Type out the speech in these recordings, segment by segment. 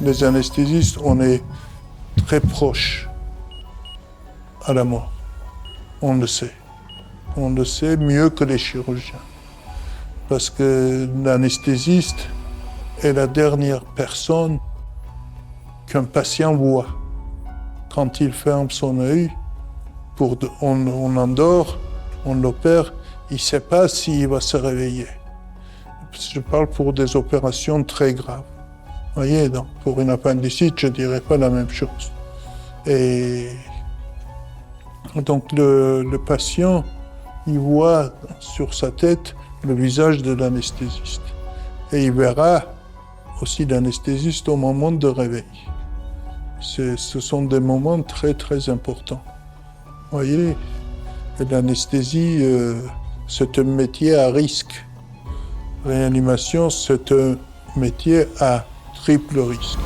les anesthésistes, on est très proche à la mort. On le sait. On le sait mieux que les chirurgiens. Parce que l'anesthésiste est la dernière personne qu'un patient voit. Quand il ferme son œil, on endort, on l'opère, il ne sait pas s'il va se réveiller. Je parle pour des opérations très graves. Vous voyez, donc pour une appendicite, je ne dirais pas la même chose. Et donc le patient, il voit sur sa tête le visage de l'anesthésiste. Et il verra aussi l'anesthésiste au moment de réveil. Ce sont des moments très très importants. Vous voyez, l'anesthésie, c'est un métier à risque. Réanimation, c'est un métier à triple risque.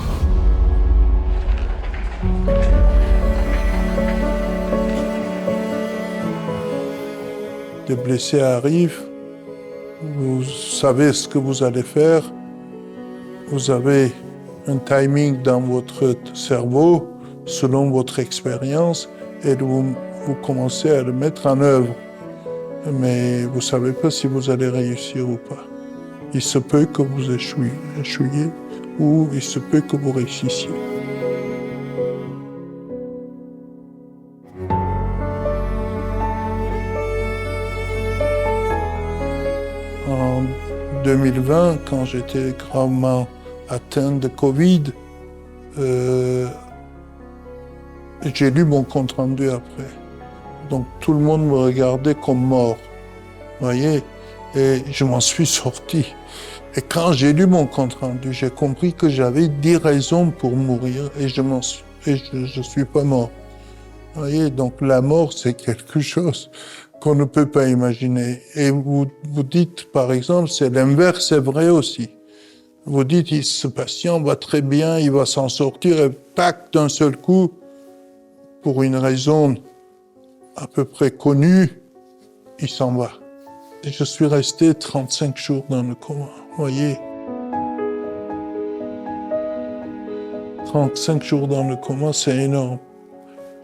Des blessés arrivent, vous savez ce que vous allez faire, vous avez un timing dans votre cerveau, selon votre expérience, et vous commencez à le mettre en œuvre. Mais vous ne savez pas si vous allez réussir ou pas. Il se peut que vous échouiez ou il se peut que vous réussissiez. En 2020, quand j'étais gravement atteint de Covid, j'ai lu mon compte-rendu après. Donc tout le monde me regardait comme mort, vous voyez, et je m'en suis sorti. Et quand j'ai lu mon compte-rendu, j'ai compris que j'avais 10 raisons pour mourir et je suis pas mort. Vous voyez, donc la mort, c'est quelque chose qu'on ne peut pas imaginer. Et vous dites, par exemple, c'est l'inverse, c'est vrai aussi. Vous dites, ce patient va très bien, il va s'en sortir, et tac, d'un seul coup, pour une raison à peu près connue, il s'en va. Et je suis resté 35 jours dans le coma, vous voyez. 35 jours dans le coma, c'est énorme.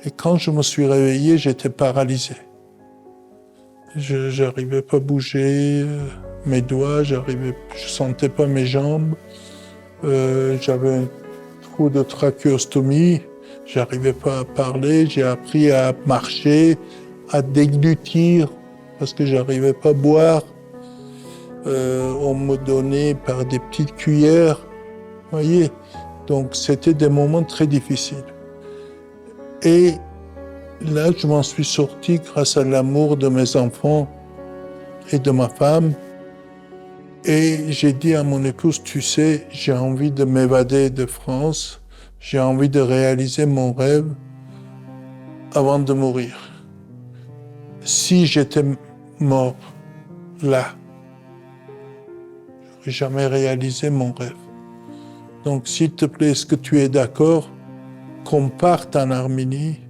Et quand je me suis réveillé, j'étais paralysé. Je n'arrivais pas à bouger mes doigts, je sentais pas mes jambes. J'avais un trou de trachéostomie, j'arrivais pas à parler, j'ai appris à marcher, à déglutir, parce que j'arrivais pas à boire. On me donnait par des petites cuillères, vous voyez. Donc c'était des moments très difficiles. Et là, je m'en suis sorti grâce à l'amour de mes enfants et de ma femme. Et j'ai dit à mon épouse, tu sais, j'ai envie de m'évader de France, j'ai envie de réaliser mon rêve avant de mourir. Si j'étais mort là, j'aurais jamais réalisé mon rêve. Donc, s'il te plaît, est-ce que tu es d'accord qu'on parte en Arménie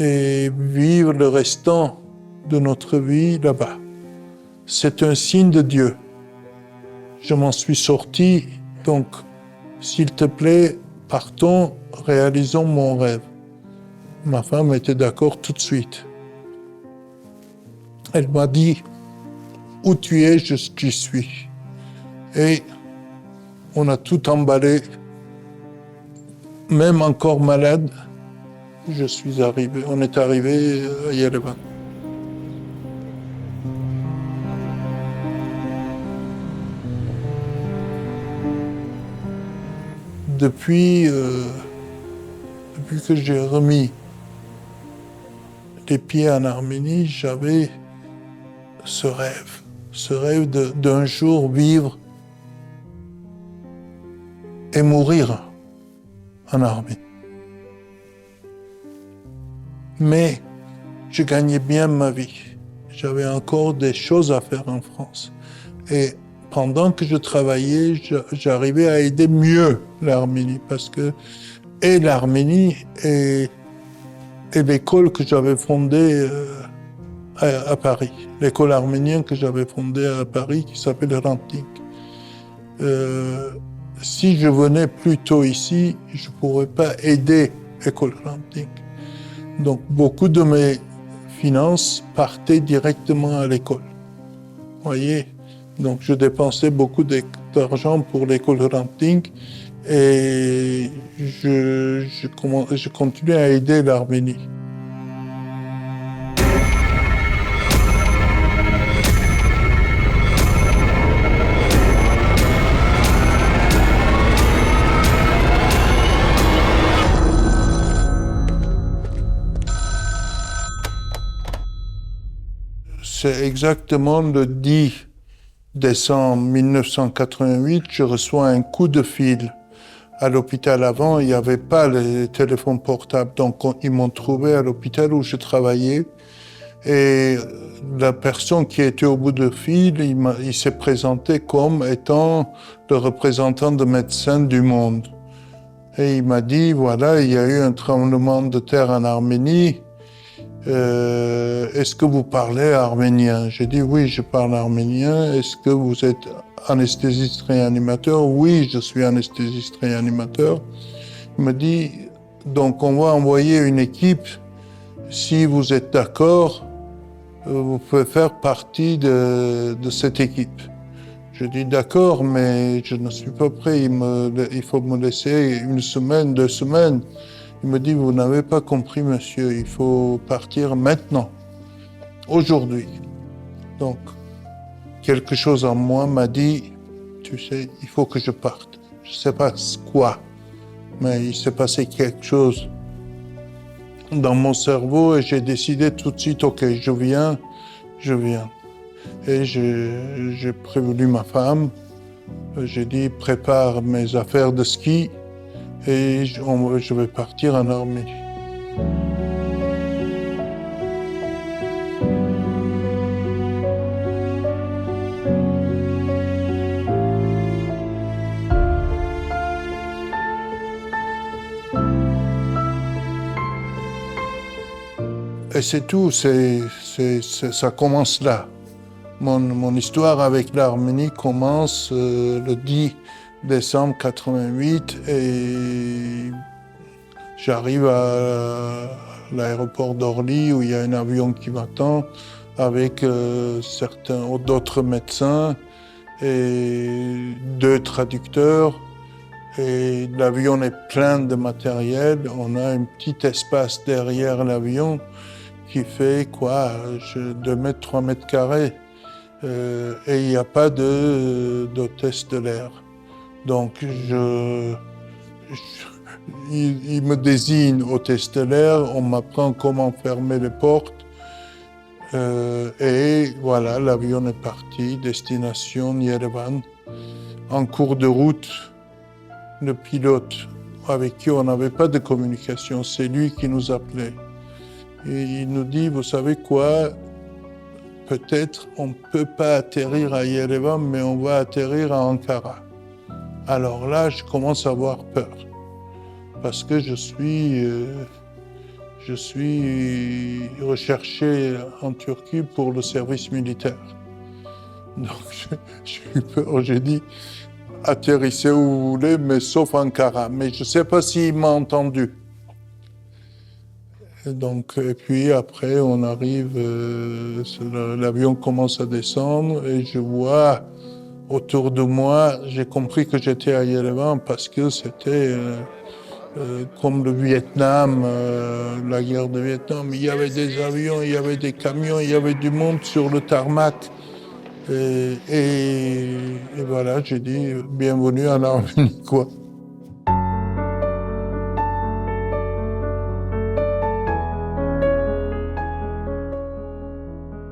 et vivre le restant de notre vie là-bas? C'est un signe de Dieu. Je m'en suis sorti, donc, s'il te plaît, partons, réalisons mon rêve. Ma femme était d'accord tout de suite. Elle m'a dit, où tu es, j'y suis. Et on a tout emballé, même encore malade, on est arrivé à Yerevan. Depuis que j'ai remis les pieds en Arménie, j'avais ce rêve d'un jour vivre et mourir en Arménie. Mais je gagnais bien ma vie. J'avais encore des choses à faire en France. Et pendant que je travaillais, j'arrivais à aider mieux l'Arménie parce que l'Arménie et l'école que j'avais fondée à Paris, l'école arménienne que j'avais fondée à Paris qui s'appelle Ranting. si je venais plus tôt ici, je ne pourrais pas aider l'école Granting. Donc, beaucoup de mes finances partaient directement à l'école. Vous voyez? Donc, je dépensais beaucoup d'argent pour l'école Granting et je continuais à aider l'Arménie. C'est exactement le 10 décembre 1988, je reçois un coup de fil. À l'hôpital avant, il n'y avait pas les téléphones portables, donc ils m'ont trouvé à l'hôpital où je travaillais. Et la personne qui était au bout du fil, il s'est présenté comme étant le représentant de Médecins du Monde. Et il m'a dit, voilà, il y a eu un tremblement de terre en Arménie. Est-ce que vous parlez arménien? J'ai dit oui, je parle arménien. Est-ce que vous êtes anesthésiste réanimateur? Oui, je suis anesthésiste réanimateur. Il me dit, donc on va envoyer une équipe. Si vous êtes d'accord, vous pouvez faire partie de cette équipe. Je dis d'accord, mais je ne suis pas prêt. Il faut me laisser 1 semaine, 2 semaines. Il me dit, vous n'avez pas compris, monsieur, il faut partir maintenant, aujourd'hui. Donc, quelque chose en moi m'a dit, tu sais, il faut que je parte. Je ne sais pas quoi, mais il s'est passé quelque chose dans mon cerveau et j'ai décidé tout de suite, ok, je viens. Et j'ai prévenu ma femme, j'ai dit, prépare mes affaires de ski et je vais partir en Arménie. Et c'est tout, ça commence là. Mon histoire avec l'Arménie commence le 10 décembre 88 et j'arrive à l'aéroport d'Orly où il y a un avion qui m'attend avec d'autres médecins et 2 traducteurs. Et l'avion est plein de matériel. On a un petit espace derrière l'avion qui fait 2 mètres, 3 mètres carrés. Et il n'y a pas d'hôtesse de l'air. Donc, il me désigne hôtesse de l'air, on m'apprend comment fermer les portes. Et voilà, l'avion est parti, destination Yerevan. En cours de route, le pilote avec qui on n'avait pas de communication, c'est lui qui nous appelait. Et il nous dit, vous savez quoi? Peut-être on ne peut pas atterrir à Yerevan, mais on va atterrir à Ankara. Alors là, je commence à avoir peur, parce que je suis recherché en Turquie pour le service militaire. Donc j'ai eu peur, j'ai dit, atterrissez où vous voulez, mais sauf Ankara. Mais je ne sais pas s'il m'a entendu. Et puis après, on arrive, l'avion commence à descendre et je vois autour de moi, j'ai compris que j'étais à Yerevan parce que c'était comme le Vietnam, la guerre de Vietnam. Il y avait des avions, il y avait des camions, il y avait du monde sur le tarmac. Et voilà, j'ai dit bienvenue en Arménie, quoi.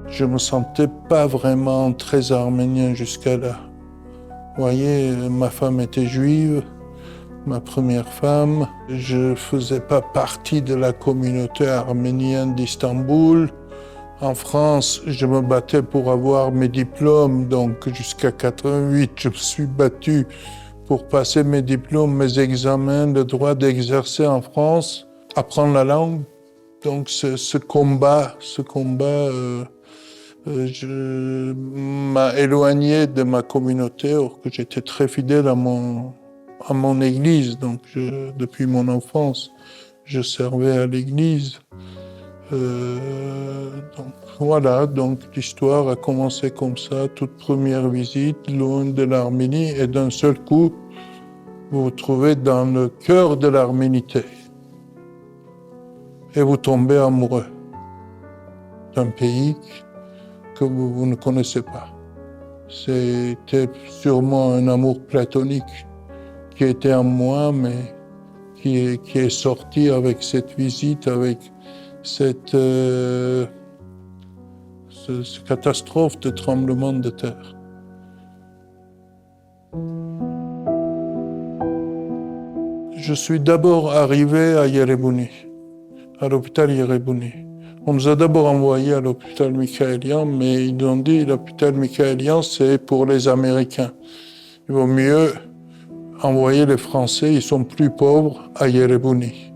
Je me sentais pas vraiment très arménien jusqu'à là. Vous voyez, ma femme était juive, ma première femme. Je faisais pas partie de la communauté arménienne d'Istanbul. En France, je me battais pour avoir mes diplômes, donc jusqu'à 88, je me suis battu pour passer mes diplômes, mes examens, le droit d'exercer en France, apprendre la langue. Donc ce combat m'a éloigné de ma communauté, alors que j'étais très fidèle à mon à mon église. Donc, depuis mon enfance, je servais à l'église. Donc, voilà, donc l'histoire a commencé comme ça, toute première visite, loin de l'Arménie, et d'un seul coup, vous vous trouvez dans le cœur de l'arménité. Et vous tombez amoureux d'un pays que vous ne connaissez pas. C'était sûrement un amour platonique qui était en moi, mais qui est sorti avec cette visite, avec cette catastrophe de tremblement de terre. Je suis d'abord arrivé à Yerevouni, à l'hôpital Yerevouni. On nous a d'abord envoyés à l'hôpital Mikhaëlian, mais ils ont dit l'hôpital Mikhaëlian, c'est pour les Américains. Il vaut mieux envoyer les Français, ils sont plus pauvres, à Yerevouni.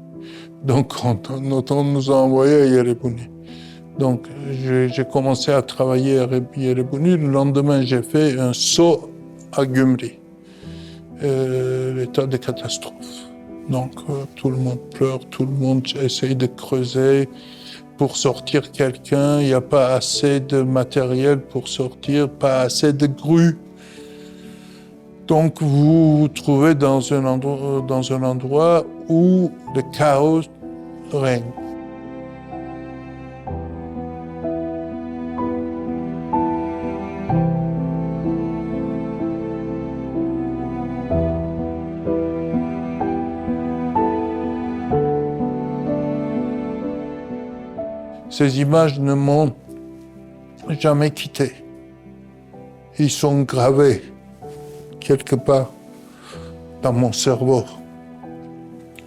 Donc on nous a envoyés à Yerevouni. Donc j'ai commencé à travailler à Yerevouni. Le lendemain, j'ai fait un saut à Gyumri. L'état de catastrophe. Donc tout le monde pleure, tout le monde essaye de creuser pour sortir quelqu'un. Il n'y a pas assez de matériel pour sortir, pas assez de grues. Donc vous vous trouvez dans un endroit où le chaos règne. Ces images ne m'ont jamais quitté. Ils sont gravés quelque part dans mon cerveau.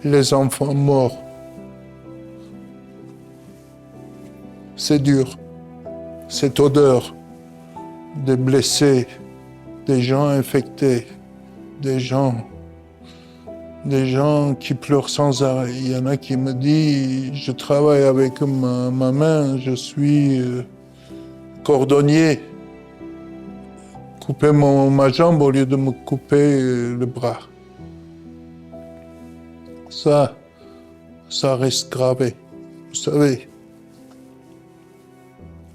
Les enfants morts. C'est dur. Cette odeur des blessés, des gens infectés, des gens qui pleurent sans arrêt. Il y en a qui me disent, je travaille avec ma main, je suis cordonnier. Couper ma jambe au lieu de me couper le bras. Ça reste gravé. Vous savez,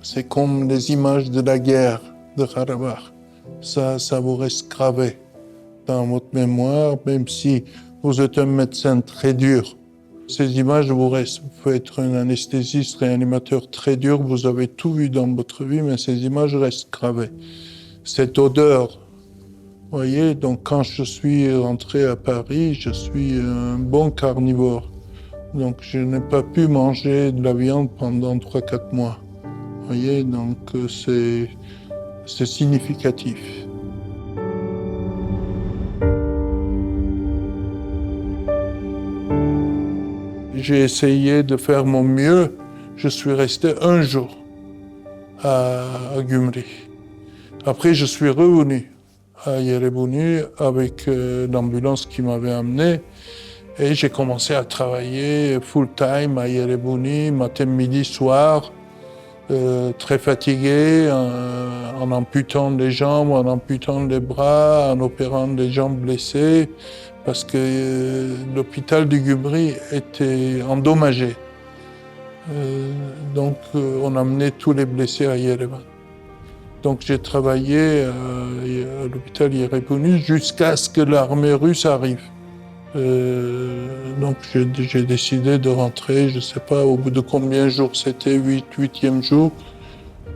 c'est comme les images de la guerre de Karabakh. Ça vous reste gravé dans votre mémoire, même si vous êtes un médecin très dur. Ces images vous restent. Vous pouvez être un anesthésiste, réanimateur très dur, vous avez tout vu dans votre vie, mais ces images restent gravées. Cette odeur, vous voyez, donc quand je suis rentré à Paris, je suis un bon carnivore. Donc je n'ai pas pu manger de la viande pendant 3-4 mois. Vous voyez, donc c'est significatif. J'ai essayé de faire mon mieux. Je suis resté un jour à Gyumri. Après, je suis revenu à Yerevouni avec l'ambulance qui m'avait amené et j'ai commencé à travailler full-time à Yerevouni, matin, midi, soir, très fatigué, en amputant les jambes, en amputant les bras, en opérant les jambes blessées, parce que l'hôpital du Gyumri était endommagé. Donc on amenait tous les blessés à Yerevan. Donc j'ai travaillé à l'hôpital Yerevouni jusqu'à ce que l'armée russe arrive. Donc j'ai décidé de rentrer, je ne sais pas au bout de combien de jours c'était, huitième jour.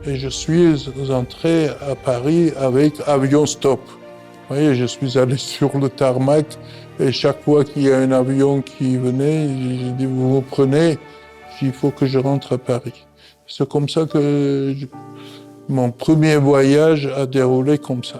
Et je suis entré à Paris avec avion stop. Vous voyez, je suis allé sur le tarmac et chaque fois qu'il y a un avion qui venait, j'ai dit vous me prenez, il faut que je rentre à Paris. C'est comme ça que mon premier voyage a déroulé comme ça.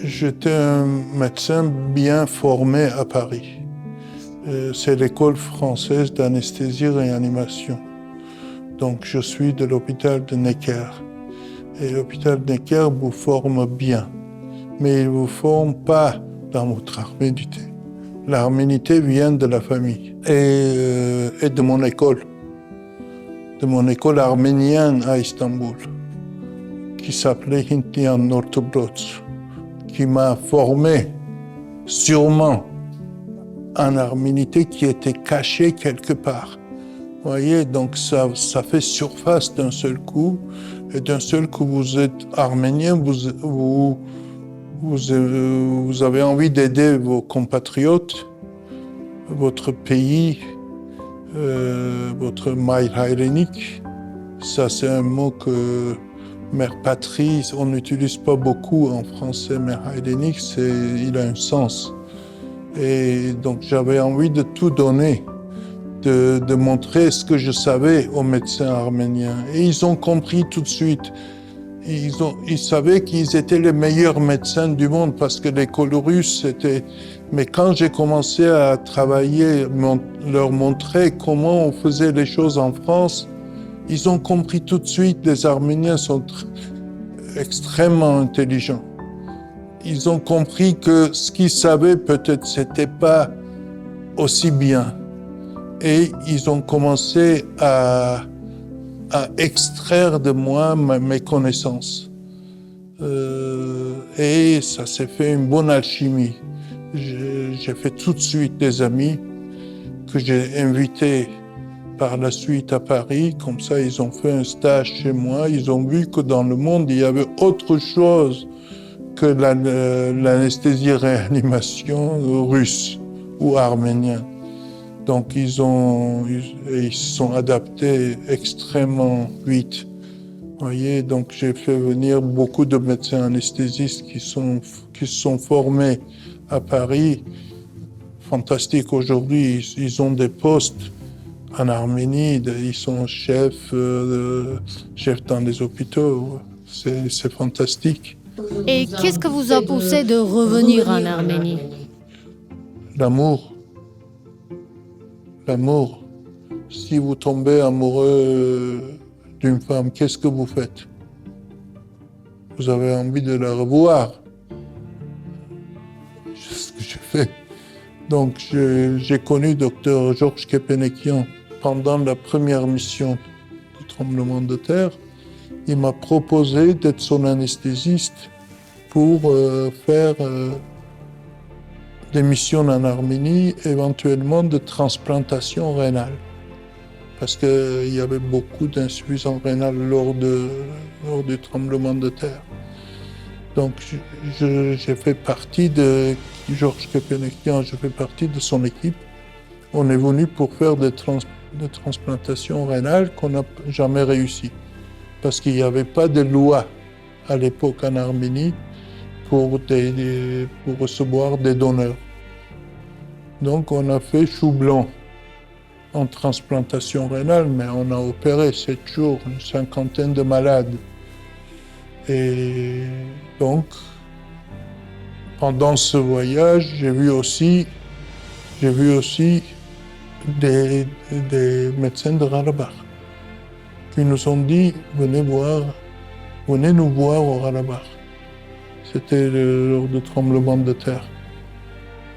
J'étais un médecin bien formé à Paris. C'est l'école française d'anesthésie-réanimation. Donc je suis de l'hôpital de Necker. Et l'hôpital de Necker vous forme bien. Mais il ne vous forme pas dans votre arménité. L'arménité vient de la famille et de mon école. De mon école arménienne à Istanbul, qui s'appelait Hintlian Orthodox, qui m'a formé sûrement en arménité qui était cachée quelque part. Vous voyez, donc ça fait surface d'un seul coup, et d'un seul coup vous êtes arménien, vous avez envie d'aider vos compatriotes, votre pays, votre Maïr Hayrenik. Ça, c'est un mot que mère patrie, on n'utilise pas beaucoup en français. Mère Hayrenik, il a un sens. Et donc, j'avais envie de tout donner, de montrer ce que je savais aux médecins arméniens. Et ils ont compris tout de suite. Ils savaient qu'ils étaient les meilleurs médecins du monde parce que l'école russe, c'était... Mais quand j'ai commencé à travailler, leur montrer comment on faisait les choses en France, ils ont compris tout de suite. Les Arméniens sont extrêmement intelligents. Ils ont compris que ce qu'ils savaient, peut-être, c'était pas aussi bien. Et ils ont commencé à extraire de moi mes connaissances. Et ça s'est fait une bonne alchimie. J'ai fait tout de suite des amis que j'ai invités par la suite à Paris. Comme ça, ils ont fait un stage chez moi. Ils ont vu que dans le monde, il y avait autre chose que l'anesthésie-réanimation russe ou arménienne. Donc, ils se sont adaptés extrêmement vite. Vous voyez, donc j'ai fait venir beaucoup de médecins anesthésistes qui se sont formés à Paris. Fantastique, aujourd'hui, ils ont des postes en Arménie, ils sont chefs dans les hôpitaux. C'est fantastique. Et qu'est-ce que vous a poussé de revenir en Arménie? L'amour. L'amour. Si vous tombez amoureux d'une femme, qu'est-ce que vous faites? Vous avez envie de la revoir. C'est ce que j'ai fait. Donc, j'ai connu Dr Georges Kepenekian pendant la première mission du tremblement de terre. Il m'a proposé d'être son anesthésiste pour faire des missions en Arménie, éventuellement de transplantation rénale. Parce qu'il y avait beaucoup d'insuffisance rénale lors du tremblement de terre. Donc, j'ai fait partie de Georges Kepenekian, je fais partie de son équipe. On est venu pour faire des transplantations rénales qu'on n'a jamais réussi. Parce qu'il n'y avait pas de loi à l'époque en Arménie pour recevoir des donneurs. Donc, on a fait chou blanc en transplantation rénale, mais on a opéré 7 jours, une 50aine de malades. Et donc, pendant ce voyage, j'ai vu aussi des médecins de Rarabakh qui nous ont dit venez nous voir au Rarabakh. C'était lors du tremblement de terre.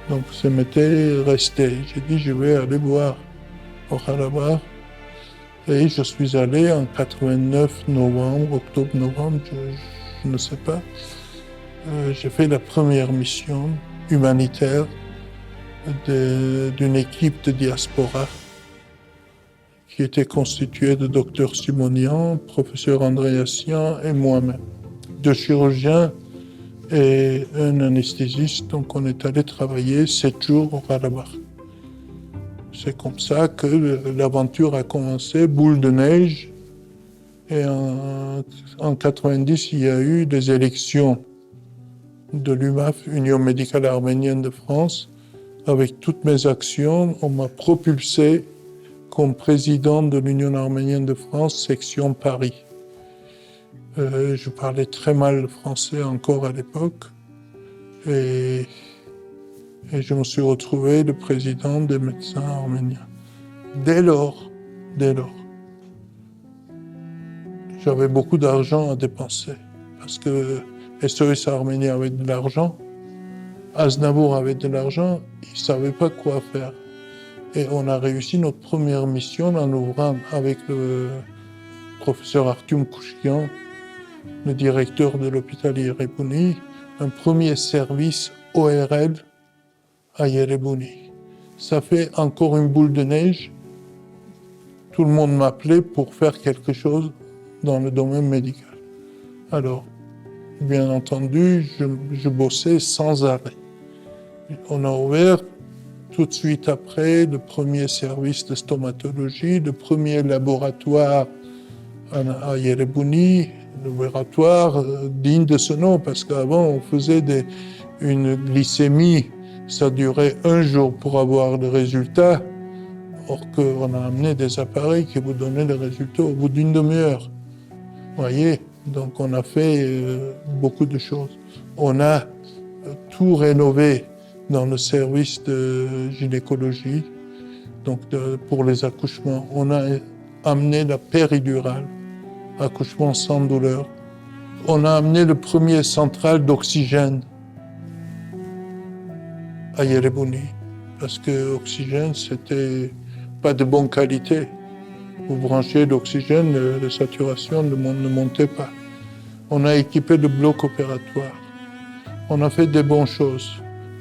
Donc ça m'était resté. J'ai dit je vais aller voir au Rarabakh. Et je suis allé en 89 novembre, octobre-novembre, je ne sais pas. J'ai fait la première mission humanitaire d'une équipe de diaspora qui était constituée de Dr Simonian, professeur Andréassian et moi-même, deux chirurgiens et un anesthésiste. Donc on est allé travailler 7 jours au Karabakh. C'est comme ça que l'aventure a commencé, boule de neige. Et en 90, il y a eu des élections de l'UMAF, Union médicale arménienne de France. Avec toutes mes actions, on m'a propulsé comme président de l'Union arménienne de France, section Paris. Je parlais très mal le français encore à l'époque. Et je me suis retrouvé le président des médecins arméniens. Dès lors, j'avais beaucoup d'argent à dépenser parce que SOS Arménie avait de l'argent, Aznavour avait de l'argent, ils ne savaient pas quoi faire. Et on a réussi notre première mission en ouvrant avec le professeur Artyom Kouchkian, le directeur de l'hôpital Yerebuni, un premier service ORL à Yerebuni. Ça fait encore une boule de neige. Tout le monde m'appelait pour faire quelque chose dans le domaine médical. Alors, bien entendu, je bossais sans arrêt. On a ouvert tout de suite après le premier service de stomatologie, le premier laboratoire à Yerebuni, laboratoire digne de ce nom, parce qu'avant on faisait une glycémie, ça durait un jour pour avoir le résultat, or qu'on a amené des appareils qui vous donnaient le résultat au bout d'une demi-heure. Voyez, donc on a fait beaucoup de choses. On a tout rénové dans le service de gynécologie, donc pour les accouchements. On a amené la péridurale, accouchement sans douleur. On a amené le premier central d'oxygène à Yerebuni, parce que l'oxygène, c'était pas de bonne qualité. Vous branchiez l'oxygène, la saturation ne montait pas. On a équipé le bloc opératoire. On a fait des bonnes choses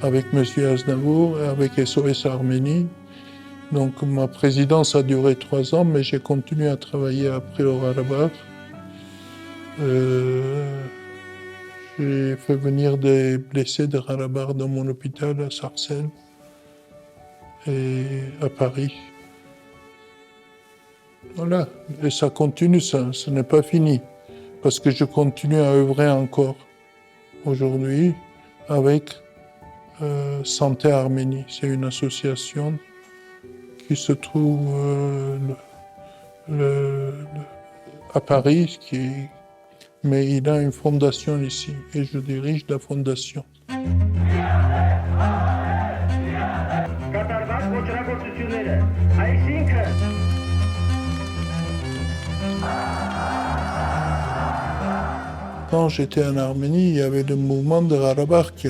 avec M. Aznavour et avec SOS Arménie. Donc ma présidence a duré 3 ans, mais j'ai continué à travailler après au Karabakh. J'ai fait venir des blessés de Karabakh dans mon hôpital à Sarcelles et à Paris. Voilà, et ça continue, ce n'est pas fini, parce que je continue à œuvrer encore aujourd'hui avec Santé Arménie. C'est une association qui se trouve à Paris, mais il a une fondation ici, et je dirige la fondation. Quand j'étais en Arménie, il y avait le mouvement de Karabakh qui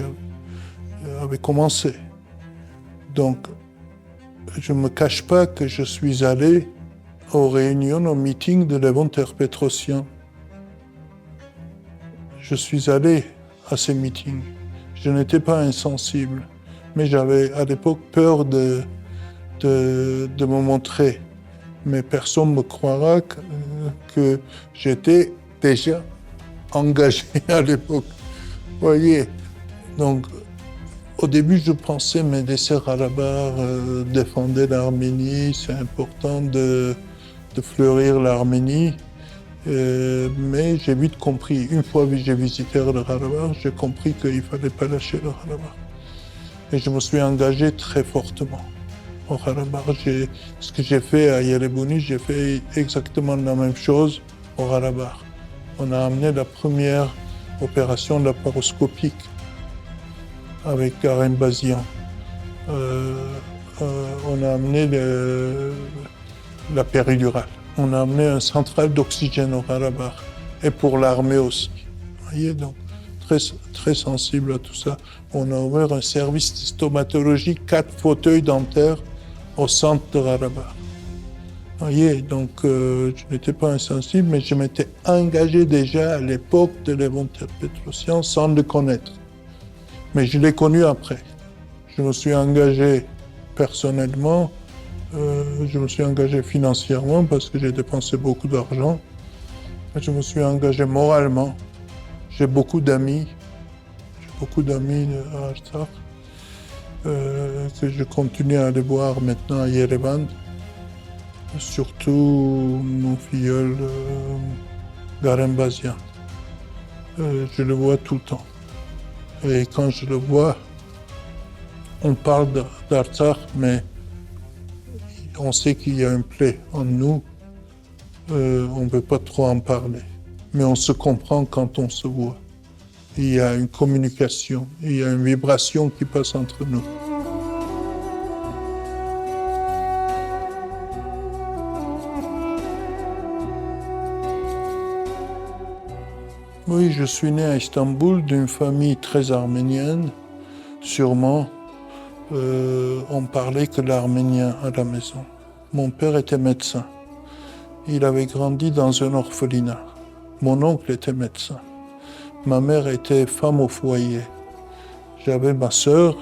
avait commencé. Donc, je ne me cache pas que je suis allé aux réunions, aux meetings de Levon Ter-Petrosyan. Je suis allé à ces meetings. Je n'étais pas insensible, mais j'avais à l'époque peur de me montrer. Mais personne ne me croira que j'étais déjà engagé à l'époque. Vous voyez, donc au début je pensais, mais les sœurs Karabakh défendaient l'Arménie, c'est important de fleurir l'Arménie. Mais j'ai vite compris, une fois que j'ai visité le Karabakh, j'ai compris qu'il ne fallait pas lâcher le Karabakh. Et je me suis engagé très fortement au Karabakh. Ce que j'ai fait à Yerebuni, j'ai fait exactement la même chose au Karabakh. On a amené la première opération laparoscopique avec Karen Bazian. On a amené la péridurale. On a amené un central d'oxygène au Karabakh et pour l'armée aussi. Vous voyez, donc très, très sensible à tout ça. On a ouvert un service de stomatologie, 4 fauteuils dentaires au centre de Karabakh. Vous voyez, donc je n'étais pas insensible, mais je m'étais engagé déjà à l'époque de Levon Ter-Petrosyan sans le connaître. Mais je l'ai connu après. Je me suis engagé personnellement, je me suis engagé financièrement parce que j'ai dépensé beaucoup d'argent. Je me suis engagé moralement. J'ai beaucoup d'amis. À Artsakh, que je continue à aller voir maintenant à Yerevan. Surtout mon filleul Karen Bazian. Je le vois tout le temps. Et quand je le vois, on parle d'Artsakh, mais on sait qu'il y a un plaie en nous. On ne peut pas trop en parler. Mais on se comprend quand on se voit. Il y a une communication, il y a une vibration qui passe entre nous. Oui, je suis né à Istanbul d'une famille très arménienne, sûrement. On parlait que l'arménien à la maison. Mon père était médecin. Il avait grandi dans un orphelinat. Mon oncle était médecin. Ma mère était femme au foyer. J'avais ma sœur,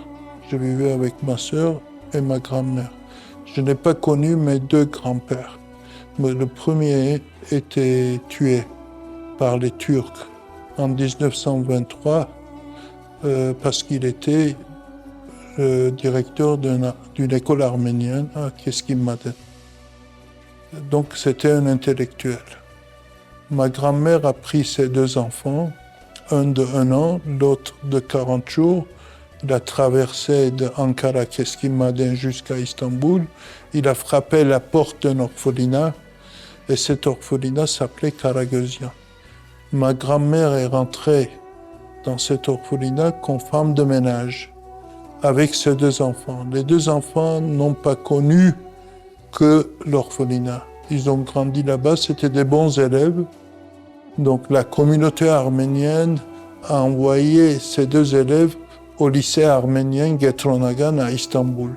je vivais avec ma sœur et ma grand-mère. Je n'ai pas connu mes deux grands-pères. Mais le premier était tué par les Turcs en 1923 parce qu'il était directeur d'une école arménienne à Keskimaden. Donc c'était un intellectuel. Ma grand-mère a pris ses deux enfants, un de 1 an, l'autre de 40 jours. Il a traversé de Ankara, Keskimaden jusqu'à Istanbul. Il a frappé la porte d'un orphelinat et cet orphelinat s'appelait Karagözyan. Ma grand-mère est rentrée dans cet orphelinat comme femme de ménage avec ses deux enfants. Les deux enfants n'ont pas connu que l'orphelinat. Ils ont grandi là-bas, c'était des bons élèves. Donc la communauté arménienne a envoyé ces deux élèves au lycée arménien Getronagan à Istanbul.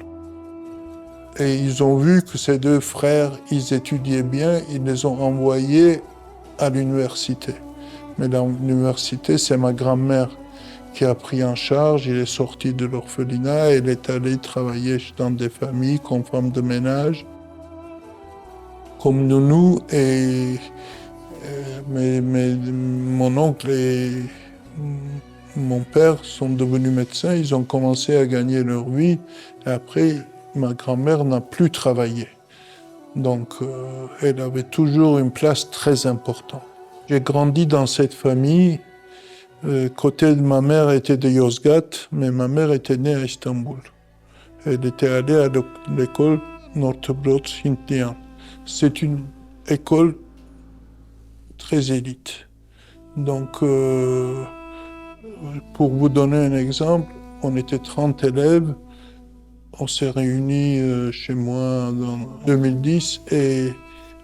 Et ils ont vu que ces deux frères, ils étudiaient bien, ils les ont envoyés à l'université. Mais l'université, c'est ma grand-mère qui a pris en charge. Il est sorti de l'orphelinat, elle est allée travailler dans des familles comme femme de ménage, comme nounou. Mais mon oncle et mon père sont devenus médecins. Ils ont commencé à gagner leur vie. Et après, ma grand-mère n'a plus travaillé. Donc, elle avait toujours une place très importante. J'ai grandi dans cette famille. Côté de ma mère était de Yozgat, mais ma mère était née à Istanbul. Elle était allée à l'école Northbrod Hintlian. C'est une école très élite. Donc, pour vous donner un exemple, on était 30 élèves. On s'est réunis chez moi en 2010 et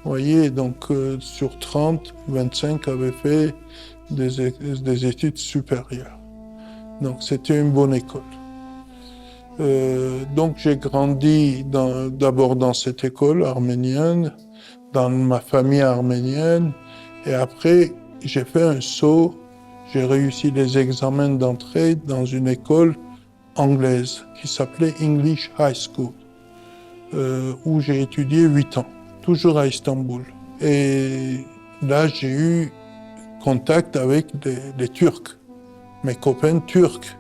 vous voyez, donc sur 30, 25 avaient fait des études supérieures. Donc c'était une bonne école. Donc j'ai grandi d'abord dans cette école arménienne, dans ma famille arménienne, et après j'ai fait un saut, j'ai réussi les examens d'entrée dans une école anglaise qui s'appelait English High School, où j'ai étudié 8 ans, toujours à Istanbul. Et là j'ai eu contact avec les Turcs, mes copains turcs.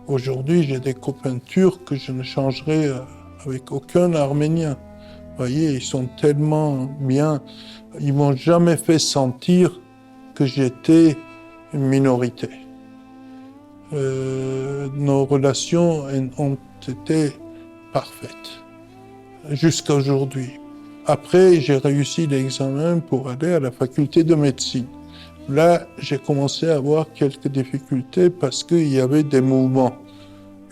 Aujourd'hui, j'ai des copains turcs que je ne changerai avec aucun Arménien. Vous voyez, ils sont tellement bien, ils m'ont jamais fait sentir que j'étais une minorité. Nos relations ont été parfaites jusqu'à aujourd'hui. Après, j'ai réussi l'examen pour aller à la faculté de médecine. Là, j'ai commencé à avoir quelques difficultés parce qu'il y avait des mouvements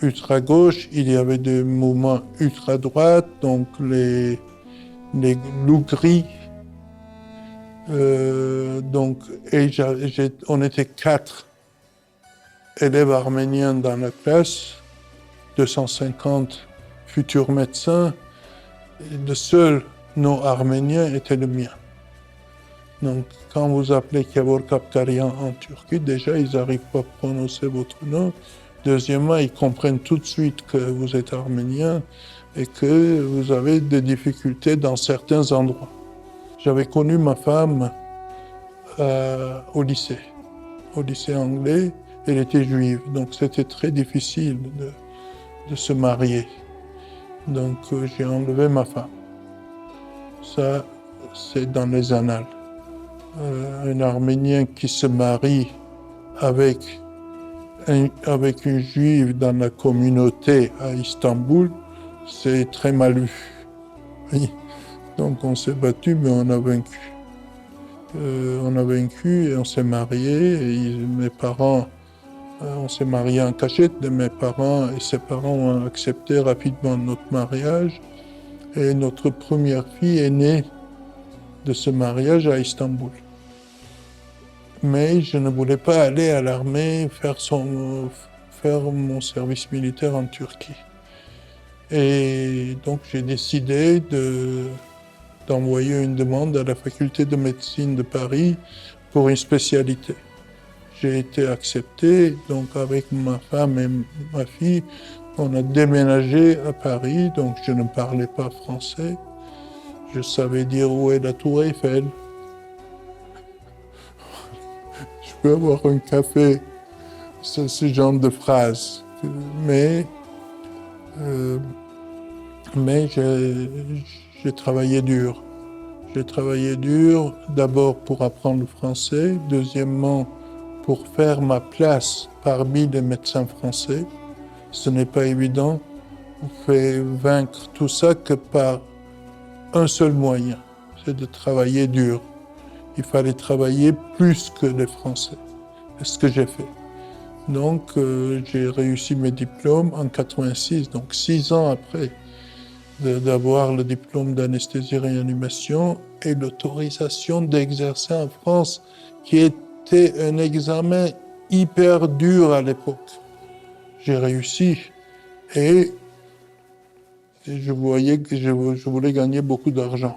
ultra-gauche, il y avait des mouvements ultra-droite, donc les loups gris. On était 4 élèves arméniens dans la classe, 250 futurs médecins. Et le seul nom arménien était le mien. Donc, quand vous appelez Kavor Kaptarian en Turquie, déjà, ils n'arrivent pas à prononcer votre nom. Deuxièmement, ils comprennent tout de suite que vous êtes arménien et que vous avez des difficultés dans certains endroits. J'avais connu ma femme au lycée anglais. Elle était juive, donc c'était très difficile de se marier. Donc, j'ai enlevé ma femme. Ça, c'est dans les annales. Un Arménien qui se marie avec une juive dans la communauté à Istanbul, c'est très mal vu. Oui. Donc on s'est battu, mais on a vaincu. On a vaincu et on s'est mariés. Mes parents, on s'est mariés en cachette de mes parents et ses parents ont accepté rapidement notre mariage. Et notre première fille est née de ce mariage à Istanbul. mais je ne voulais pas aller à l'armée faire mon service militaire en Turquie. Et donc j'ai décidé d'envoyer une demande à la faculté de médecine de Paris pour une spécialité. J'ai été accepté, donc avec ma femme et ma fille, on a déménagé à Paris, donc je ne parlais pas français. Je savais dire où est la tour Eiffel. Je peux avoir un café, ce genre de phrases. Mais j'ai travaillé dur. J'ai travaillé dur d'abord pour apprendre le français, deuxièmement pour faire ma place parmi les médecins français. Ce n'est pas évident. On fait vaincre tout ça que par un seul moyen, c'est de travailler dur. Il fallait travailler plus que les Français. C'est ce que j'ai fait. Donc j'ai réussi mes diplômes en 86, donc 6 ans après d'avoir le diplôme d'anesthésie-réanimation et l'autorisation d'exercer en France, qui était un examen hyper dur à l'époque. J'ai réussi et je voyais que je voulais gagner beaucoup d'argent.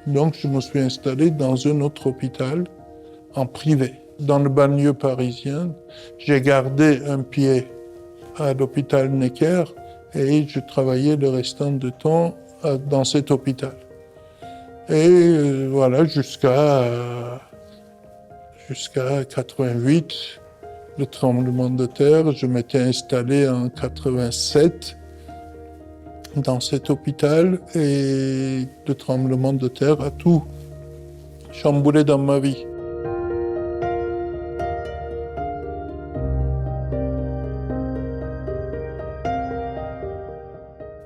Donc je me suis installé dans un autre hôpital en privé, dans le banlieue parisien. J'ai gardé un pied à l'hôpital Necker et je travaillais le restant du temps dans cet hôpital. Et voilà, jusqu'à 88, le tremblement de terre. Je m'étais installé en 87 dans cet hôpital et le tremblement de terre a tout chamboulé dans ma vie.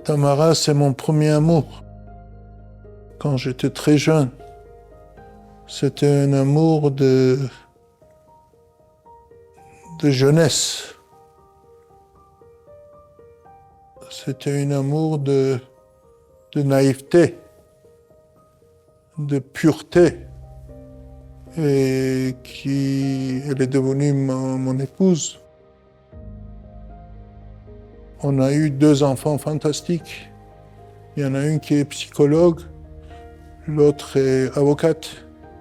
Tamara, c'est mon premier amour. Quand j'étais très jeune, c'était un amour de jeunesse. C'était un amour de naïveté, de pureté, et elle est devenue mon épouse. On a eu 2 enfants fantastiques. Il y en a une qui est psychologue, l'autre est avocate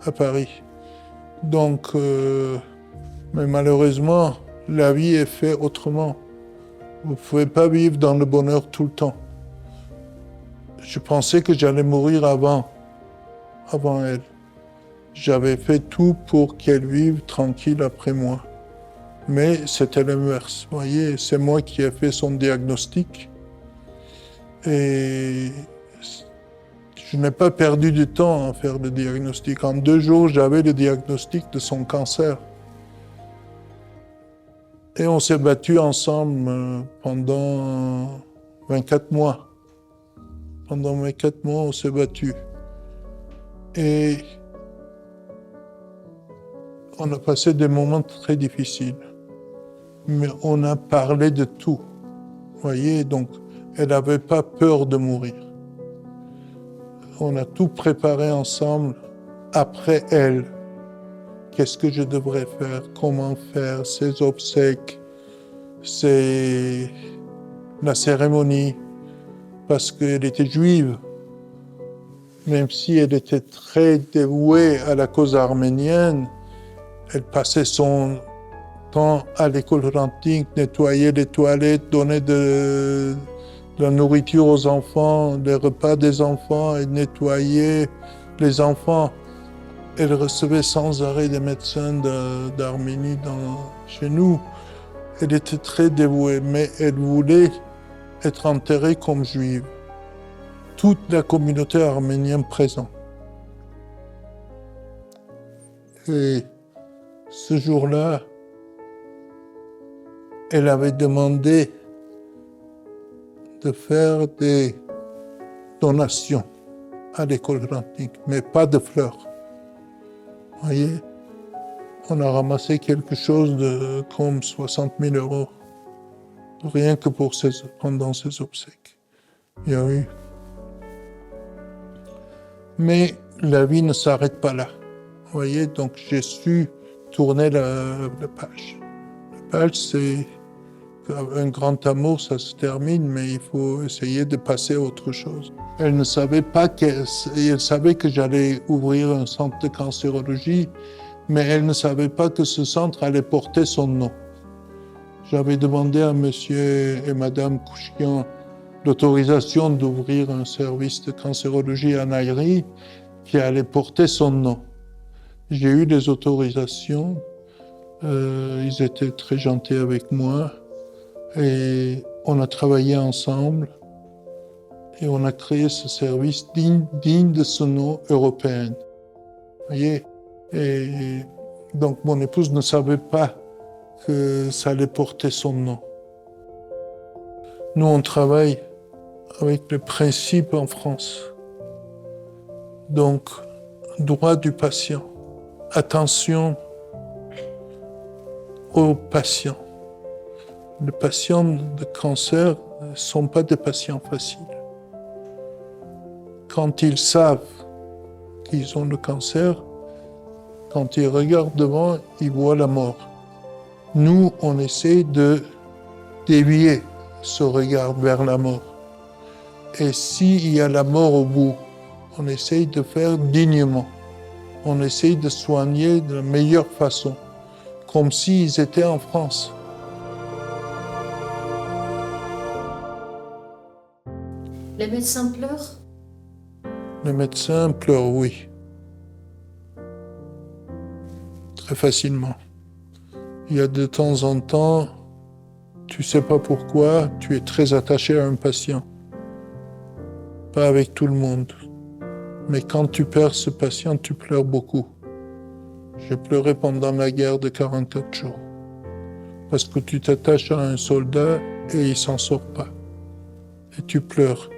à Paris. Donc, mais malheureusement, la vie est faite autrement. Vous ne pouvez pas vivre dans le bonheur tout le temps. Je pensais que j'allais mourir avant elle. J'avais fait tout pour qu'elle vive tranquille après moi. Mais c'était l'inverse. Vous voyez, c'est moi qui ai fait son diagnostic. Et je n'ai pas perdu du temps à faire le diagnostic. En 2 jours, j'avais le diagnostic de son cancer. Et on s'est battus ensemble pendant 24 mois. Pendant 24 mois, on s'est battus. Et on a passé des moments très difficiles. Mais on a parlé de tout. Vous voyez, donc elle n'avait pas peur de mourir. On a tout préparé ensemble après elle. Qu'est-ce que je devrais faire? Comment faire? Ses obsèques, la cérémonie, parce qu'elle était juive. Même si elle était très dévouée à la cause arménienne, elle passait son temps à l'école Ranting, nettoyer les toilettes, donner de la nourriture aux enfants, les repas des enfants et nettoyer les enfants. Elle recevait sans arrêt des médecins d'Arménie chez nous. Elle était très dévouée, mais elle voulait être enterrée comme juive. Toute la communauté arménienne présente. Et ce jour-là, elle avait demandé de faire des donations à l'école Ranting, mais pas de fleurs. Vous voyez, on a ramassé quelque chose de comme 60 000 €, rien que pendant ses obsèques. Il y a eu. Mais la vie ne s'arrête pas là. Vous voyez, donc j'ai su tourner la page. La page, c'est un grand amour, ça se termine, mais il faut essayer de passer à autre chose. Elle ne savait pas elle savait que j'allais ouvrir un centre de cancérologie, mais elle ne savait pas que ce centre allait porter son nom. J'avais demandé à monsieur et madame Kouchian l'autorisation d'ouvrir un service de cancérologie à Nairi qui allait porter son nom. J'ai eu les autorisations, ils étaient très gentils avec moi et on a travaillé ensemble et on a créé ce service digne de ce nom européen. Vous voyez? Et donc mon épouse ne savait pas que ça allait porter son nom. Nous, on travaille avec le principe en France. Donc, droit du patient, attention aux patients. Les patients de cancer ne sont pas des patients faciles. Quand ils savent qu'ils ont le cancer, quand ils regardent devant, ils voient la mort. Nous, on essaie de dévier ce regard vers la mort. Et s'il y a la mort au bout, on essaye de faire dignement. On essaye de soigner de la meilleure façon, comme s'ils étaient en France. Les médecins pleurent? Les médecins pleurent, oui. Très facilement. Il y a de temps en temps, tu sais pas pourquoi, tu es très attaché à un patient. Pas avec tout le monde. Mais quand tu perds ce patient, tu pleures beaucoup. J'ai pleuré pendant la guerre de 44 jours. Parce que tu t'attaches à un soldat et il s'en sort pas. Et tu pleures.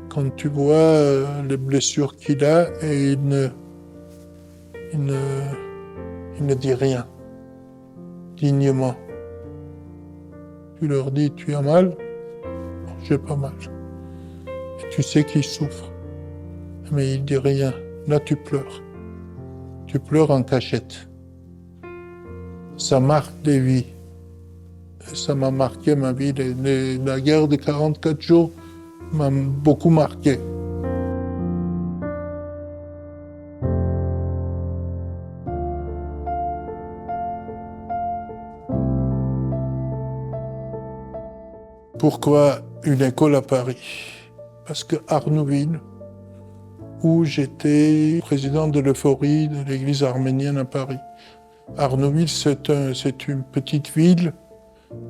Quand tu vois les blessures qu'il a et il ne dit rien. Dignement. Tu leur dis, tu as mal? Non, j'ai pas mal. Et tu sais qu'il souffre. Mais il dit rien. Là, tu pleures. Tu pleures en cachette. Ça marque des vies. Et ça m'a marqué ma vie. La guerre de 44 jours m'a beaucoup marqué. Pourquoi une école à Paris? Parce que Arnouville, où j'étais président de l'euphorie de l'église arménienne à Paris. Arnouville, c'est une petite ville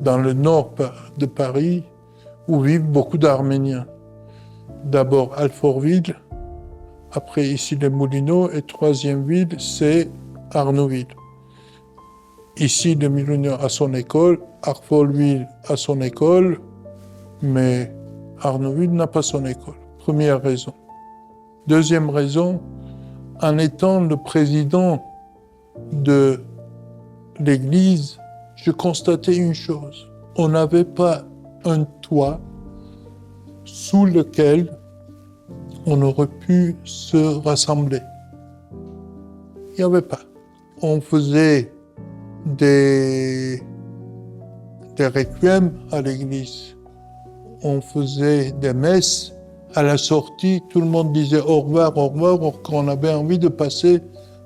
dans le nord de Paris où vivent beaucoup d'Arméniens. D'abord Alfortville, après ici les Moulineaux, et troisième ville, c'est Arnouville. Ici, les Moulineaux a son école, Alfortville a son école, mais Arnouville n'a pas son école. Première raison. Deuxième raison, en étant le président de l'église, je constatais une chose. On n'avait pas un toit sous lequel on aurait pu se rassembler. Il n'y avait pas. On faisait des requiem à l'église. On faisait des messes. À la sortie, tout le monde disait au revoir, qu'on avait envie de passer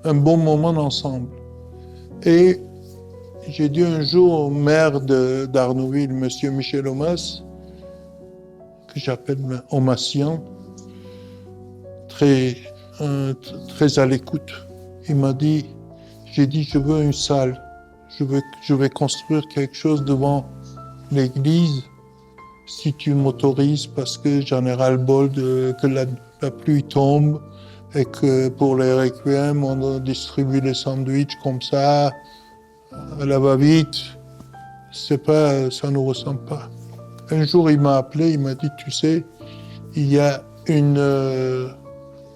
un bon moment ensemble. Et j'ai dit un jour au maire d'Arnouville, M. Michel Omas, que j'appelle Omassian, très à l'écoute. Il m'a dit, j'ai dit, je veux une salle, je vais construire quelque chose devant l'église, si tu m'autorises, parce que j'en ai ras-le-bol que la pluie tombe et que pour les requiem, on distribue les sandwichs comme ça, à la va-vite. Ça nous ressemble pas. Un jour, il m'a appelé, il m'a dit, tu sais, il y a une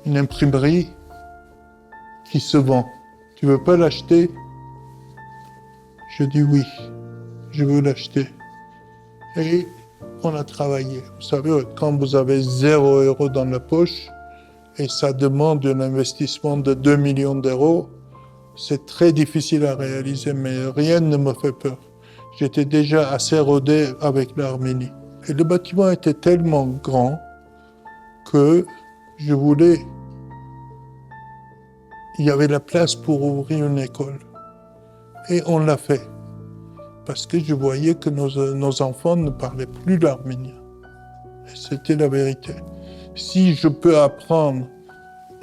imprimerie qui se vend. Tu veux pas l'acheter? Je dis oui, je veux l'acheter. Et on a travaillé. Vous savez, quand vous avez 0 € dans la poche et ça demande un investissement de 2 millions d'euros, C'est très difficile à réaliser, mais rien ne me fait peur. J'étais déjà assez rodé avec l'Arménie. Et le bâtiment était tellement grand que je voulais... Il y avait la place pour ouvrir une école. Et on l'a fait. Parce que je voyais que nos enfants ne parlaient plus l'arménien. Et c'était la vérité. Si je peux apprendre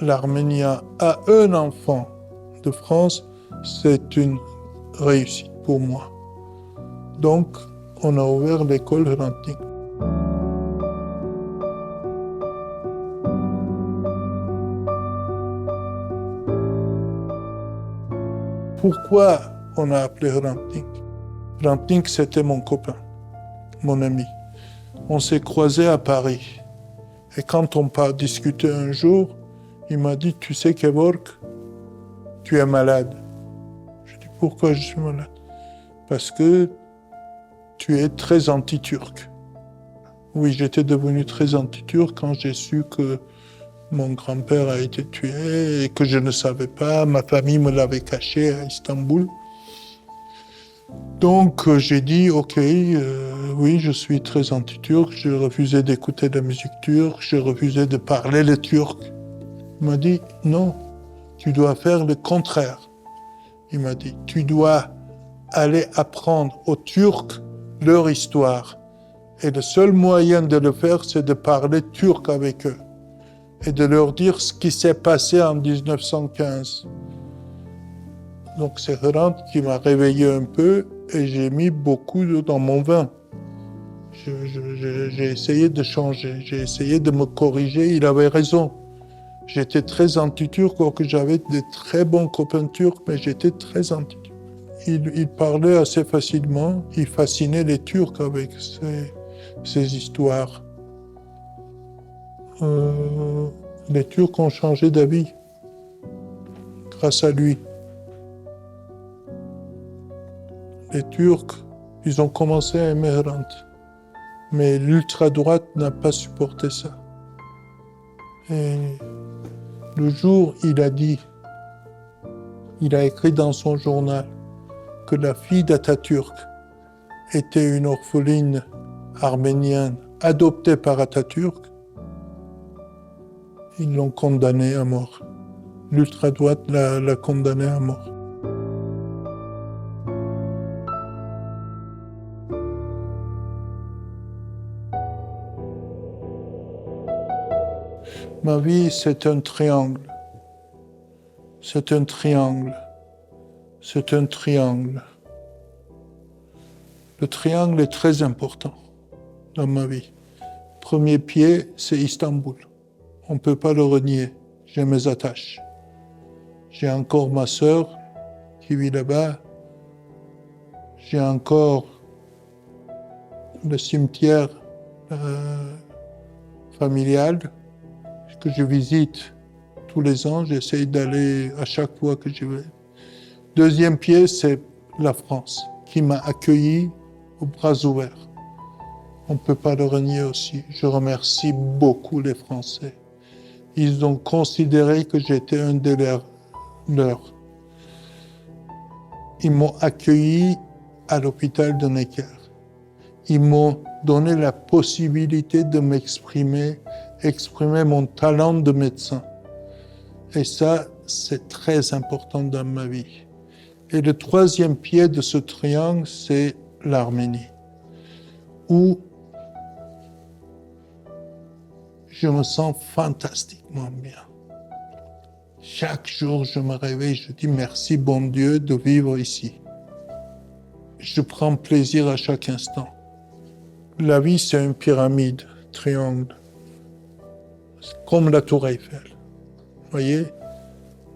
l'arménien à un enfant de France, c'est une réussite pour moi. Donc, on a ouvert l'école Hrant Dink. Pourquoi on a appelé Hrant Dink? Hrant Dink, c'était mon copain, mon ami. On s'est croisés à Paris. Et quand on a discuté un jour, il m'a dit, tu sais, Kevork, tu es malade. Je dis, pourquoi je suis malade? Parce que tu es très anti-turc. Oui, j'étais devenu très anti-turc quand j'ai su que mon grand-père a été tué et que je ne savais pas. Ma famille me l'avait caché à Istanbul. Donc j'ai dit, ok, oui, je suis très anti-turc. Je refusais d'écouter de la musique turque. Je refusais de parler le turc. Il m'a dit, non, tu dois faire le contraire. Il m'a dit, tu dois aller apprendre aux Turcs leur histoire. Et le seul moyen de le faire, c'est de parler turc avec eux et de leur dire ce qui s'est passé en 1915. Donc c'est Hrant qui m'a réveillé un peu et j'ai mis beaucoup d'eau dans mon vin. J'ai essayé de changer, j'ai essayé de me corriger, il avait raison. J'étais très anti-turc, alors que j'avais de très bons copains turcs, mais j'étais très anti-turc. Il parlait assez facilement, il fascinait les Turcs avec ses histoires. Les Turcs ont changé d'avis grâce à lui. Les Turcs, ils ont commencé à aimer Hrant, mais l'ultra-droite n'a pas supporté ça. Et le jour, il a écrit dans son journal que la fille d'Atatürk était une orpheline arménienne adoptée par Atatürk, ils l'ont condamnée à mort. L'ultra-droite l'a condamnée à mort. Ma vie, c'est un triangle. C'est un triangle. C'est un triangle. Le triangle est très important dans ma vie. Premier pied, c'est Istanbul. On ne peut pas le renier. J'ai mes attaches. J'ai encore ma sœur qui vit là-bas. J'ai encore le cimetière familial que je visite tous les ans. J'essaye d'aller à chaque fois que je vais. Deuxième pied, c'est la France, qui m'a accueilli aux bras ouverts. On ne peut pas le renier aussi. Je remercie beaucoup les Français. Ils ont considéré que j'étais un de leurs. Ils m'ont accueilli à l'hôpital de Necker. Ils m'ont donné la possibilité de m'exprimer, exprimer mon talent de médecin. Et ça, c'est très important dans ma vie. Et le troisième pied de ce triangle, c'est l'Arménie, où je me sens fantastiquement bien. Chaque jour, je me réveille, je dis merci, bon Dieu, de vivre ici. Je prends plaisir à chaque instant. La vie, c'est une pyramide, triangle, comme la tour Eiffel. Vous voyez?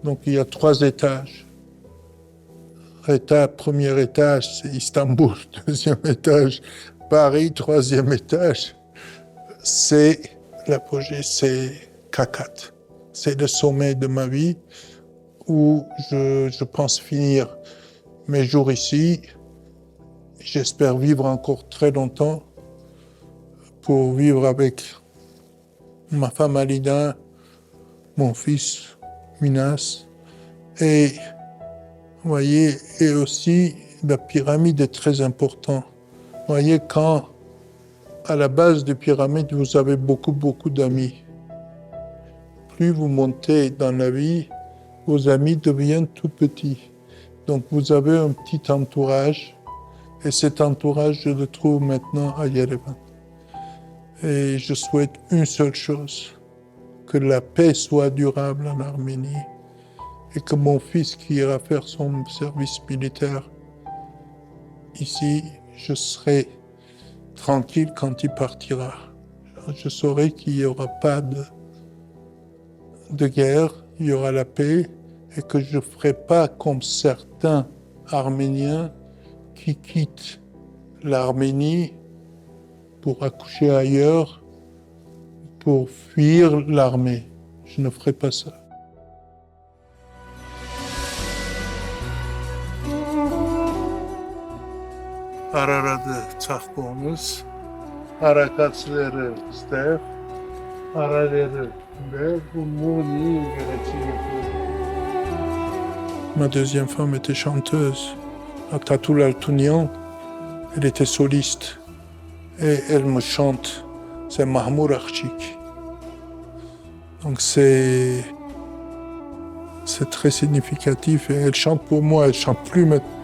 Donc, il y a 3 étages. Premier étage, c'est Istanbul. Deuxième étage, Paris. Troisième étage, c'est l'apogée, c'est Kakat. C'est le sommet de ma vie où je pense finir mes jours ici. J'espère vivre encore très longtemps pour vivre avec ma femme Alina, mon fils Minas et Vous voyez, et aussi la pyramide est très importante. Vous voyez, quand à la base de pyramide, vous avez beaucoup d'amis. Plus vous montez dans la vie, vos amis deviennent tout petits. Donc vous avez un petit entourage, et cet entourage, je le trouve maintenant à Yerevan. Et je souhaite une seule chose, que la paix soit durable en Arménie, et que mon fils qui ira faire son service militaire ici, je serai tranquille quand il partira. Je saurai qu'il n'y aura pas de guerre, il y aura la paix, et que je ne ferai pas comme certains Arméniens qui quittent l'Arménie pour accoucher ailleurs, pour fuir l'armée. Je ne ferai pas ça. Araradı çaxtığımız, harakatçıları ister, araları ve umumi gerçeği. Ma deuxième femme était chanteuse. Atatul Altounian, elle était soliste. Et elle me chante. C'est Mahmoud Archik. Donc c'est très significatif. Et elle chante pour moi, elle chante plus maintenant.